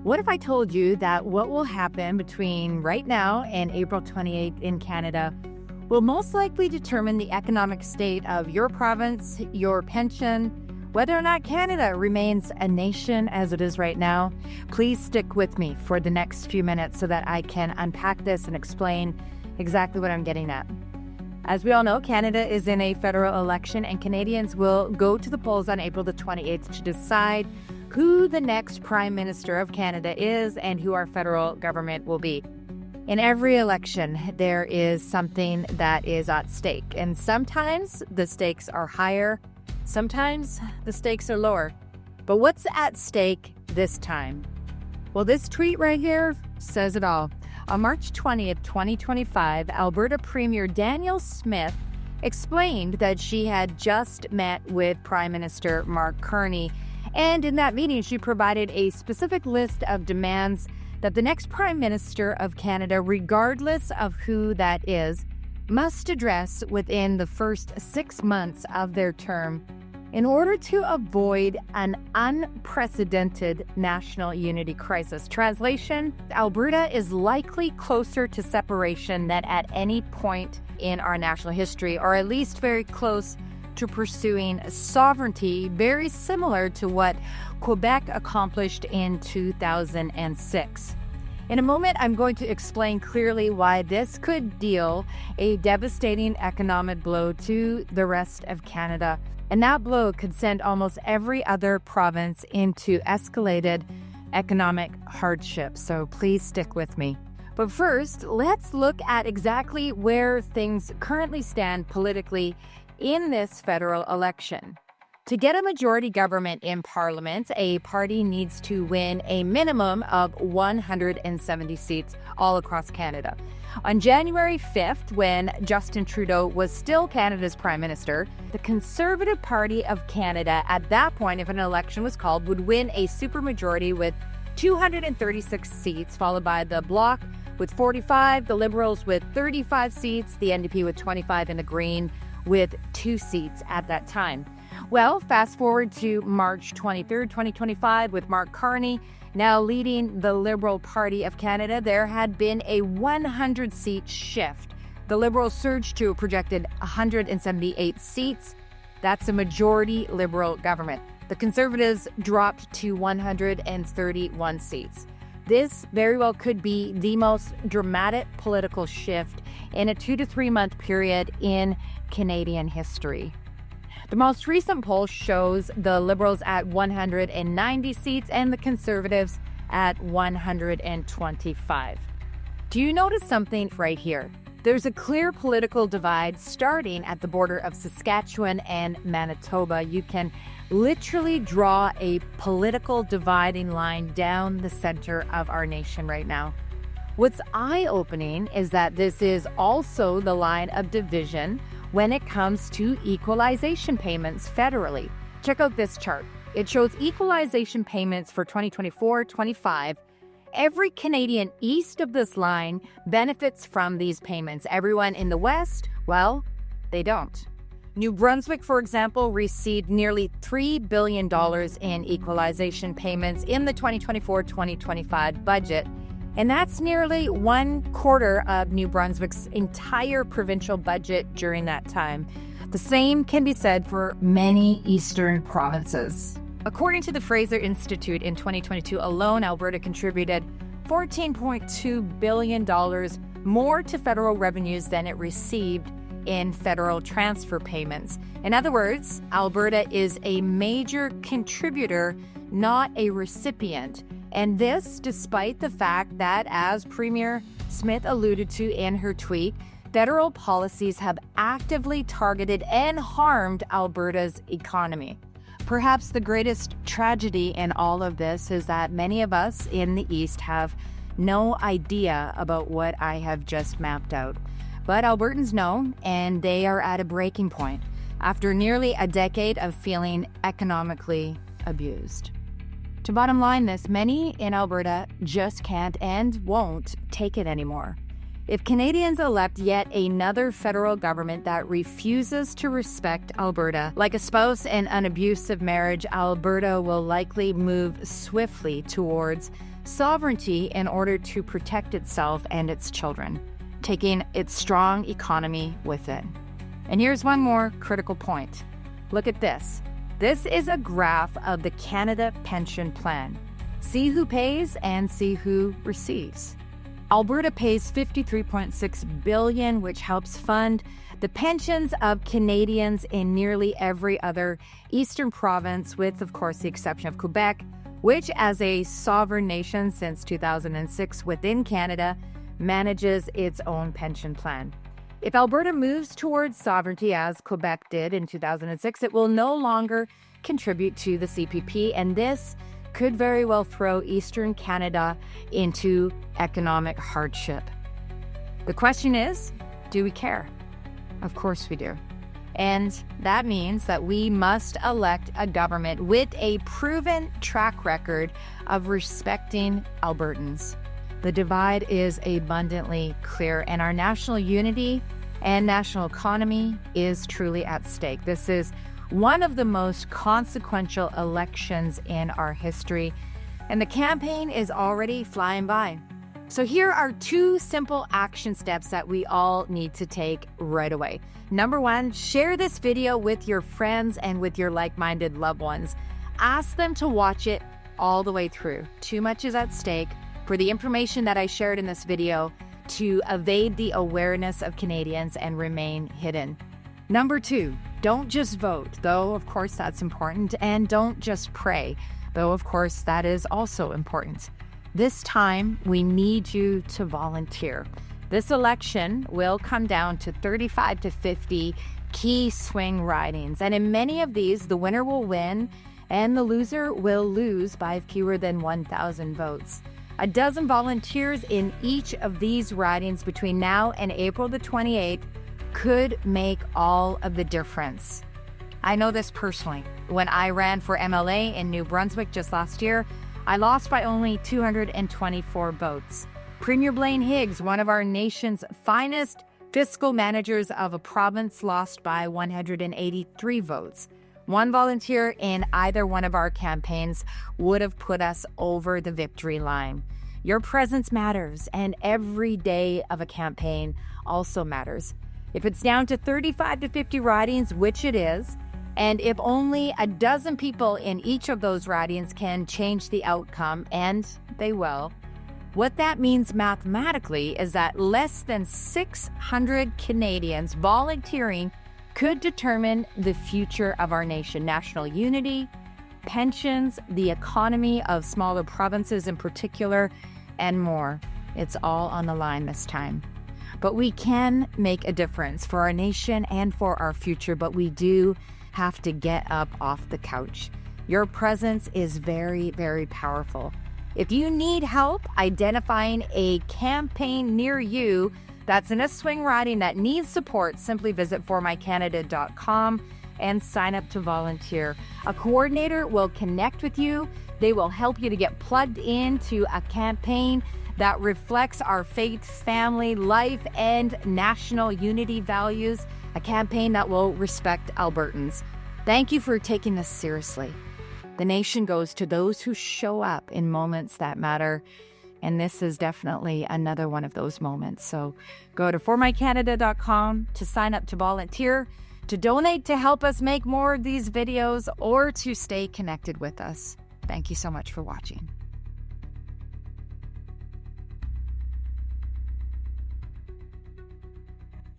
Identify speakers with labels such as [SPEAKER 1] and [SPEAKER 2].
[SPEAKER 1] What if I told you that what will happen between right now and April 28th in Canada will most likely determine the economic state of your province, your pension, whether or not Canada remains a nation as it is right now? Please stick with me for the next few minutes so that I can unpack this and explain exactly what I'm getting at. As we all know, Canada is in a federal election and Canadians will go to the polls on April the 28th to decide who the next Prime Minister of Canada is and who our federal government will be. In every election, there is something that is at stake, and sometimes the stakes are higher, sometimes the stakes are lower. But what's at stake this time? Well, this tweet right here says it all. On March 20th, 2025, Alberta Premier Danielle Smith explained that she had just met with Prime Minister Mark Carney, and in that meeting, she provided a specific list of demands that the next Prime Minister of Canada, regardless of who that is, must address within the first 6 months of their term in order to avoid an unprecedented national unity crisis. Translation: Alberta is likely closer to separation than at any point in our national history, or at least very close to pursuing sovereignty, very similar to what Quebec accomplished in 2006. In a moment, I'm going to explain clearly why this could deal a devastating economic blow to the rest of Canada. And that blow could send almost every other province into escalated economic hardship. So please stick with me. But first, let's look at exactly where things currently stand politically in this federal election. To get a majority government in Parliament, a party needs to win a minimum of 170 seats all across Canada. On January 5th, when Justin Trudeau was still Canada's Prime Minister, the Conservative Party of Canada, at that point, if an election was called, would win a supermajority with 236 seats, followed by the Bloc with 45, the Liberals with 35 seats, the NDP with 25, and the Green with 2 seats at that time. Well, fast forward to March 23rd, 2025, with Mark Carney now leading the Liberal Party of Canada, there had been a 100-seat shift. The Liberals surged to a projected 178 seats. That's a majority Liberal government. The Conservatives dropped to 131 seats. This very well could be the most dramatic political shift in a 2 to 3 month period in Canadian history. The most recent poll shows the Liberals at 190 seats and the Conservatives at 125. Do you notice something right here? There's a clear political divide starting at the border of Saskatchewan and Manitoba. You can literally draw a political dividing line down the center of our nation right now. What's eye-opening is that this is also the line of division when it comes to equalization payments federally. Check out this chart. It shows equalization payments for 2024-25. Every Canadian east of this line benefits from these payments. Everyone in the west, well, they don't. New Brunswick, for example, received nearly $3 billion in equalization payments in the 2024-2025 budget. And that's nearly 1/4 of New Brunswick's entire provincial budget during that time. The same can be said for many eastern provinces. According to the Fraser Institute, in 2022 alone, Alberta contributed $14.2 billion more to federal revenues than it received in federal transfer payments. In other words, Alberta is a major contributor, not a recipient. And this despite the fact that, as Premier Smith alluded to in her tweet, federal policies have actively targeted and harmed Alberta's economy. Perhaps the greatest tragedy in all of this is that many of us in the East have no idea about what I have just mapped out. But Albertans know, and they are at a breaking point after nearly a decade of feeling economically abused. To bottom line this, many in Alberta just can't and won't take it anymore. If Canadians elect yet another federal government that refuses to respect Alberta, like a spouse in an abusive marriage, Alberta will likely move swiftly towards sovereignty in order to protect itself and its children, taking its strong economy with it. And here's one more critical point. Look at this. This is a graph of the Canada Pension Plan. See who pays and see who receives. Alberta pays $53.6 billion, which helps fund the pensions of Canadians in nearly every other eastern province, with, of course, the exception of Quebec, which, as a sovereign nation since 2006 within Canada, manages its own pension plan. If Alberta moves towards sovereignty, as Quebec did in 2006, it will no longer contribute to the CPP, and this could very well throw Eastern Canada into economic hardship. The question is, do we care? Of course we do. And that means that we must elect a government with a proven track record of respecting Albertans. The divide is abundantly clear, and our national unity and national economy is truly at stake. This is one of the most consequential elections in our history, and the campaign is already flying by. So here are 2 simple action steps that we all need to take right away. Number 1, share this video with your friends and with your like-minded loved ones. Ask them to watch it all the way through. Too much is at stake for the information that I shared in this video to evade the awareness of Canadians and remain hidden. Number 2, don't just vote, though of course that's important, and don't just pray, though of course that is also important. This time, we need you to volunteer. This election will come down to 35 to 50 key swing ridings, and in many of these, the winner will win and the loser will lose by fewer than 1,000 votes. A dozen volunteers in each of these ridings between now and April the 28th could make all of the difference. I know this personally. When I ran for MLA in New Brunswick just last year, I lost by only 224 votes. Premier Blaine Higgs, one of our nation's finest fiscal managers of a province, lost by 183 votes. One volunteer in either one of our campaigns would have put us over the victory line. Your presence matters, and every day of a campaign also matters. If it's down to 35 to 50 ridings, which it is, and if only a dozen people in each of those ridings can change the outcome, and they will, what that means mathematically is that less than 600 Canadians volunteering could determine the future of our nation, national unity, pensions, the economy of smaller provinces in particular, and more. It's all on the line this time. But we can make a difference for our nation and for our future, but we do have to get up off the couch. Your presence is very, very powerful. If you need help identifying a campaign near you that's in a swing riding that needs support, simply visit formycanada.com and sign up to volunteer. A coordinator will connect with you. They will help you to get plugged into a campaign that reflects our faith, family, life, and national unity values, a campaign that will respect Albertans. Thank you for taking this seriously. The nation goes to those who show up in moments that matter, and this is definitely another one of those moments. So go to formycanada.com to sign up to volunteer, to donate to help us make more of these videos, or to stay connected with us. Thank you so much for watching.